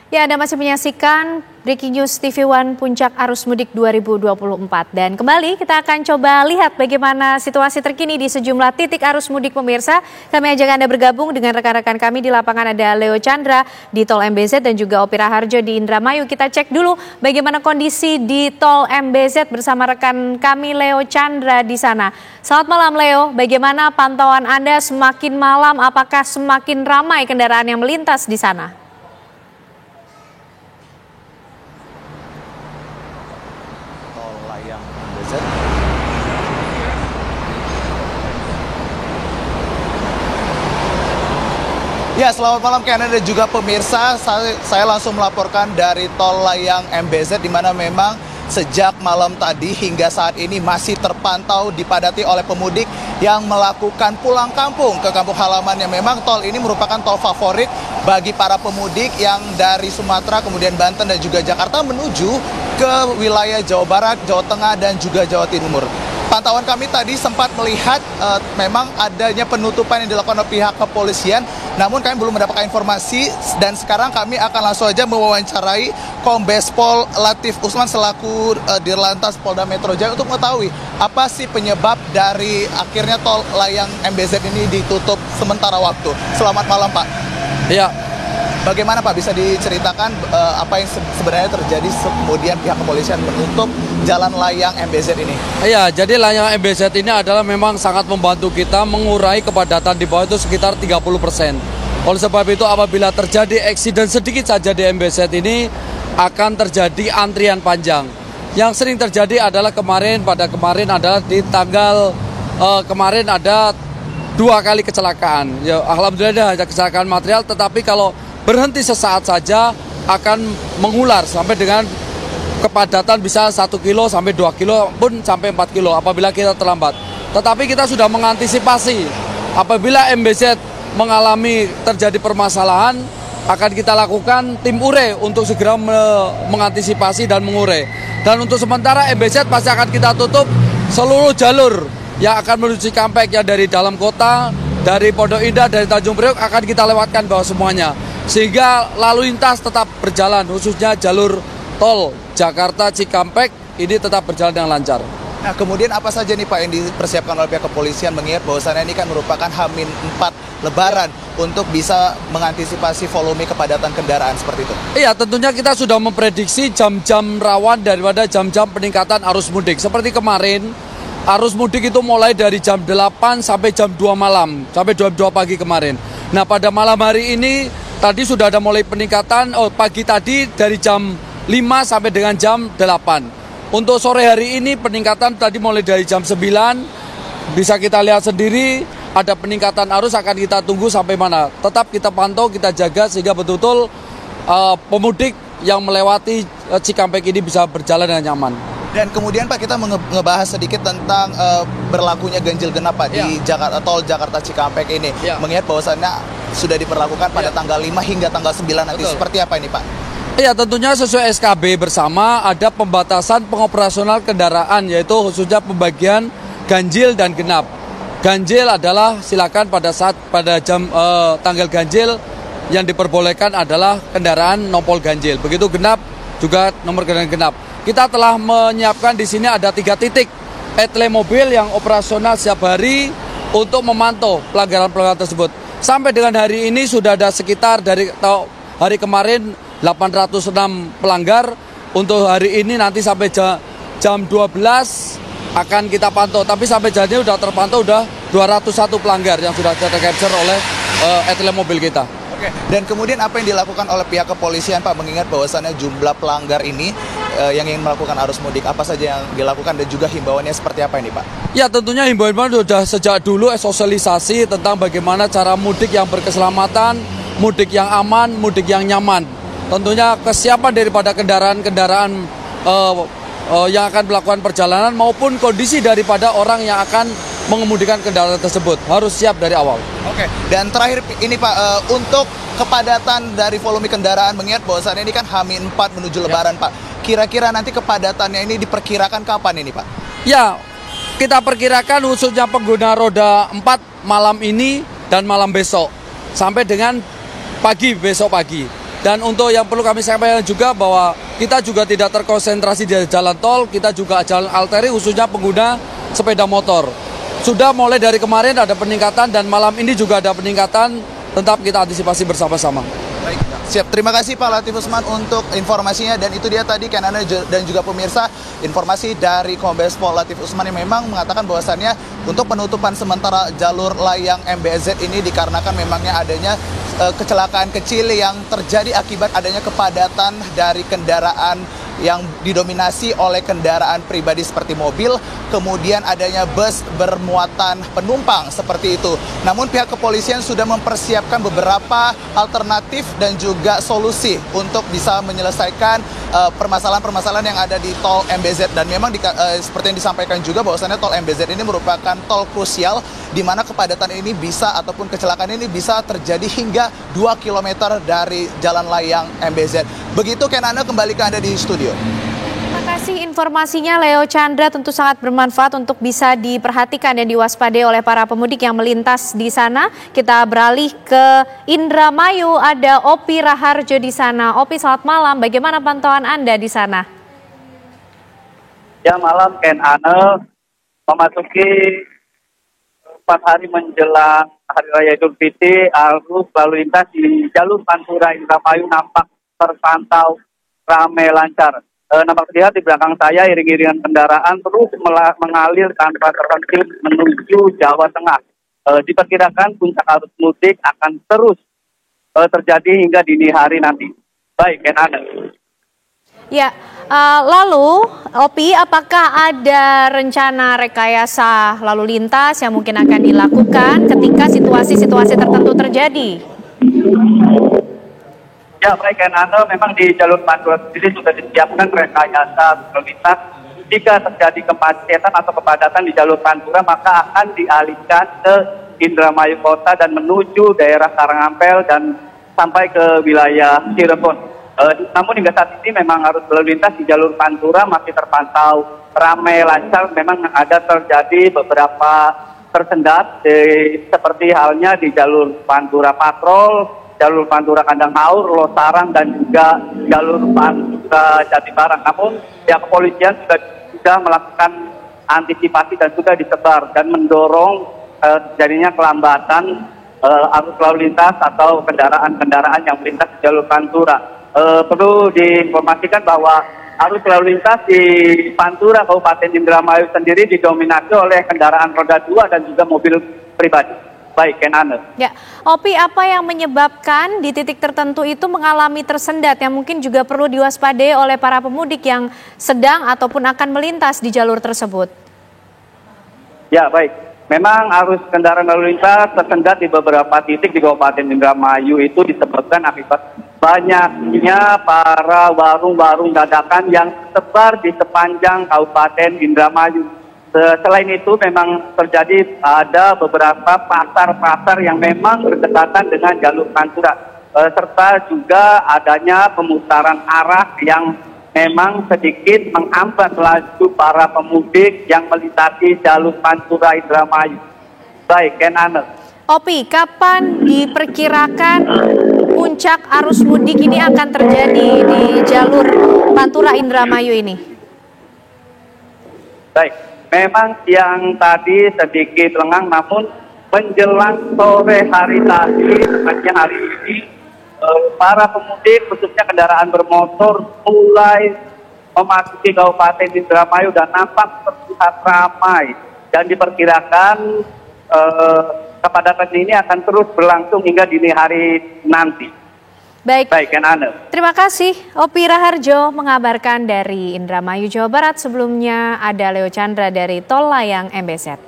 Ya, Anda masih menyaksikan Breaking News TV One Puncak Arus Mudik 2024. Dan kembali kita akan coba lihat bagaimana situasi terkini di sejumlah titik arus mudik pemirsa. Kami ajak Anda bergabung dengan rekan-rekan kami di lapangan, ada Leo Chandra di Tol MBZ dan juga Opi Raharjo di Indramayu. Kita cek dulu bagaimana kondisi di Tol MBZ bersama rekan kami Leo Chandra di sana. Selamat malam Leo, bagaimana pantauan Anda semakin malam, apakah semakin ramai kendaraan yang melintas di sana? Ya, selamat malam Kenan dan juga pemirsa. Saya langsung melaporkan dari Tol Layang MBZ, di mana memang sejak malam tadi hingga saat ini masih terpantau dipadati oleh pemudik yang melakukan pulang kampung ke kampung halamannya. Memang tol ini merupakan tol favorit bagi para pemudik yang dari Sumatera, kemudian Banten dan juga Jakarta menuju ke wilayah Jawa Barat, Jawa Tengah dan juga Jawa Timur. Pantauan kami tadi sempat melihat memang adanya penutupan yang dilakukan oleh pihak kepolisian, namun kami belum mendapatkan informasi dan sekarang kami akan langsung saja mewawancarai Kombes Pol Latif Usman selaku Dirlantas Polda Metro Jaya untuk mengetahui apa sih penyebab dari akhirnya Tol Layang MBZ ini ditutup sementara waktu. Selamat malam Pak. Iya. Bagaimana Pak, bisa diceritakan apa yang sebenarnya terjadi kemudian pihak kepolisian menutup jalan layang MBZ ini? Iya, jadi layang MBZ ini adalah memang sangat membantu kita mengurai kepadatan di bawah itu sekitar 30%. Oleh sebab itu apabila terjadi eksiden sedikit saja di MBZ ini akan terjadi antrian panjang. Yang sering terjadi adalah pada kemarin adalah di tanggal kemarin ada 2 kali kecelakaan. Ya, alhamdulillah ada kecelakaan material, tetapi kalau berhenti sesaat saja akan mengular sampai dengan kepadatan bisa 1 kilo sampai 2 kilo pun sampai 4 kilo apabila kita terlambat. Tetapi kita sudah mengantisipasi apabila MBZ mengalami terjadi permasalahan, akan kita lakukan tim ure untuk segera mengantisipasi dan mengurai. Dan untuk sementara MBZ pasti akan kita tutup seluruh jalur yang akan menuju Cikampek, ya dari dalam kota, dari Pondok Indah, dari Tanjung Priok akan kita lewatkan bawah semuanya. Sehingga lalu lintas tetap berjalan, khususnya jalur tol Jakarta Cikampek ini tetap berjalan dengan lancar. Nah, kemudian apa saja nih Pak yang dipersiapkan oleh pihak kepolisian, mengingat bahwasannya ini kan merupakan H-4 Lebaran untuk bisa mengantisipasi volume kepadatan kendaraan seperti itu? Iya, tentunya kita sudah memprediksi jam-jam rawan daripada jam-jam peningkatan arus mudik. Seperti kemarin, arus mudik itu mulai dari jam 8 sampai jam 2 malam, sampai jam 2 pagi kemarin. Nah, pada malam hari ini tadi sudah ada mulai peningkatan, pagi tadi dari jam 5 sampai dengan jam 8. Untuk sore hari ini peningkatan tadi mulai dari jam 9, bisa kita lihat sendiri ada peningkatan arus, akan kita tunggu sampai mana. Tetap kita pantau, kita jaga sehingga betul-betul pemudik yang melewati Cikampek ini bisa berjalan dengan nyaman. Dan kemudian Pak, kita ngebahas sedikit tentang berlakunya ganjil genap Pak di tol Jakarta Cikampek ini. Mengingat bahwasannya sudah diperlakukan pada tanggal 5 hingga tanggal 9 nanti. Betul. Seperti apa ini Pak? Ya, tentunya sesuai SKB bersama ada pembatasan pengoperasional kendaraan, yaitu khususnya pembagian ganjil dan genap. Ganjil adalah silakan pada jam tanggal ganjil yang diperbolehkan adalah kendaraan nopol ganjil. Begitu genap juga nomor kendaraan genap. Kita telah menyiapkan di sini ada 3 titik etle mobil yang operasional setiap hari untuk memantau pelanggaran-pelanggaran tersebut. Sampai dengan hari ini sudah ada sekitar dari hari kemarin 806 pelanggar. Untuk hari ini nanti sampai jam 12 akan kita pantau. Tapi sampai jam ini sudah terpantau udah 201 pelanggar yang sudah tercapture oleh etle mobil kita. Oke. Dan kemudian apa yang dilakukan oleh pihak kepolisian Pak, mengingat bahwasannya jumlah pelanggar ini yang ingin melakukan arus mudik, apa saja yang dilakukan dan juga himbauannya seperti apa ini Pak? Ya, tentunya himbauan sudah sejak dulu sosialisasi tentang bagaimana cara mudik yang berkeselamatan, mudik yang aman, mudik yang nyaman. Tentunya kesiapan daripada kendaraan-kendaraan yang akan melakukan perjalanan maupun kondisi daripada orang yang akan mengemudikan kendaraan tersebut harus siap dari awal. Oke. Dan terakhir ini Pak, untuk kepadatan dari volume kendaraan, mengingat bahwasannya ini kan H-4 menuju Lebaran Pak. Kira-kira nanti kepadatannya ini diperkirakan kapan ini Pak? Ya, kita perkirakan khususnya pengguna roda 4 malam ini dan malam besok sampai dengan pagi, besok pagi. Dan untuk yang perlu kami sampaikan juga bahwa kita juga tidak terkonsentrasi di jalan tol, kita juga jalan arteri khususnya pengguna sepeda motor. Sudah mulai dari kemarin ada peningkatan dan malam ini juga ada peningkatan, tetap kita antisipasi bersama-sama. Baik, siap. Terima kasih Pak Latif Usman untuk informasinya, dan itu dia tadi Kanana dan juga pemirsa informasi dari Kombes Pol Latif Usman yang memang mengatakan bahwasannya untuk penutupan sementara jalur layang MBZ ini dikarenakan memangnya adanya kecelakaan kecil yang terjadi akibat adanya kepadatan dari kendaraan yang didominasi oleh kendaraan pribadi seperti mobil, kemudian adanya bus bermuatan penumpang seperti itu. Namun pihak kepolisian sudah mempersiapkan beberapa alternatif dan juga solusi untuk bisa menyelesaikan permasalahan-permasalahan yang ada di tol MBZ. Dan memang seperti yang disampaikan juga bahwasannya tol MBZ ini merupakan tol krusial di mana kepadatan ini bisa ataupun kecelakaan ini bisa terjadi hingga 2 km dari jalan layang MBZ. Begitu Kenana, kembali ke Anda di studio. Terima kasih informasinya Leo Chandra, tentu sangat bermanfaat untuk bisa diperhatikan dan diwaspadai oleh para pemudik yang melintas di sana. Kita beralih ke Indramayu, ada Opi Raharjo di sana. Opi, selamat malam, bagaimana pantauan Anda di sana? Ya, malam Ken Ane, memasuki 4 hari menjelang Hari Raya Idul Fitri, arus lalu lintas di jalur Pantura Indramayu nampak terpantau ramai lancar. Nampak terlihat di belakang saya iring-iringan kendaraan terus mengalir tanpa terhenti menuju Jawa Tengah. Diperkirakan puncak arus mudik akan terus terjadi hingga dini hari nanti. Baik, Ken Ane. Ya, lalu Opi, apakah ada rencana rekayasa lalu lintas yang mungkin akan dilakukan ketika situasi-situasi tertentu terjadi? Ya, baik Ken Ane, memang di jalur Pantura sendiri sudah disiapkan rekayasa lalu lintas. Jika terjadi kemacetan atau kepadatan di jalur Pantura, maka akan dialihkan ke Indramayu Kota dan menuju daerah Karangampel dan sampai ke wilayah Cirebon. Namun hingga saat ini memang arus lalu lintas di jalur Pantura masih terpantau ramai lancar. Memang ada terjadi beberapa tersendat seperti halnya di jalur Pantura Patrol, jalur Pantura Kandang Haur, Losarang, dan juga jalur Pantura Jatibarang. Namun pihak kepolisian sudah melakukan antisipasi dan sudah disebar dan mendorong terjadinya kelambatan arus lalu lintas atau kendaraan-kendaraan yang melintas di jalur Pantura. Perlu diinformasikan bahwa arus lalu lintas di Pantura Kabupaten Indramayu sendiri didominasi oleh kendaraan roda 2 dan juga mobil pribadi. Baik, Ken Ane. Ya, Opi, apa yang menyebabkan di titik tertentu itu mengalami tersendat yang mungkin juga perlu diwaspadai oleh para pemudik yang sedang ataupun akan melintas di jalur tersebut? Ya, baik. Memang arus kendaraan lalu lintas tersendat di beberapa titik di Kabupaten Indramayu itu disebabkan akibat banyaknya para warung-warung dadakan yang tersebar di sepanjang Kabupaten Indramayu. Selain itu memang terjadi ada beberapa pasar-pasar yang memang berdekatan dengan jalur Pantura, serta juga adanya pemutaran arah yang memang sedikit menghambat laju para pemudik yang melintasi jalur Pantura Indramayu. Baik, Ken Ane. Opi, kapan diperkirakan puncak arus mudik ini akan terjadi di jalur Pantura Indramayu ini? Baik, memang siang tadi sedikit lengang, namun menjelang sore hari tadi, tepatnya hari ini, para pemudik khususnya kendaraan bermotor mulai memasuki Kabupaten Indramayu dan nampak terlihat ramai, dan diperkirakan kepadatan ini akan terus berlangsung hingga dini hari nanti. Baik, Ken Ane. Terima kasih Opi Raharjo mengabarkan dari Indramayu, Jawa Barat. Sebelumnya ada Leo Chandra dari Tol Layang MBZ.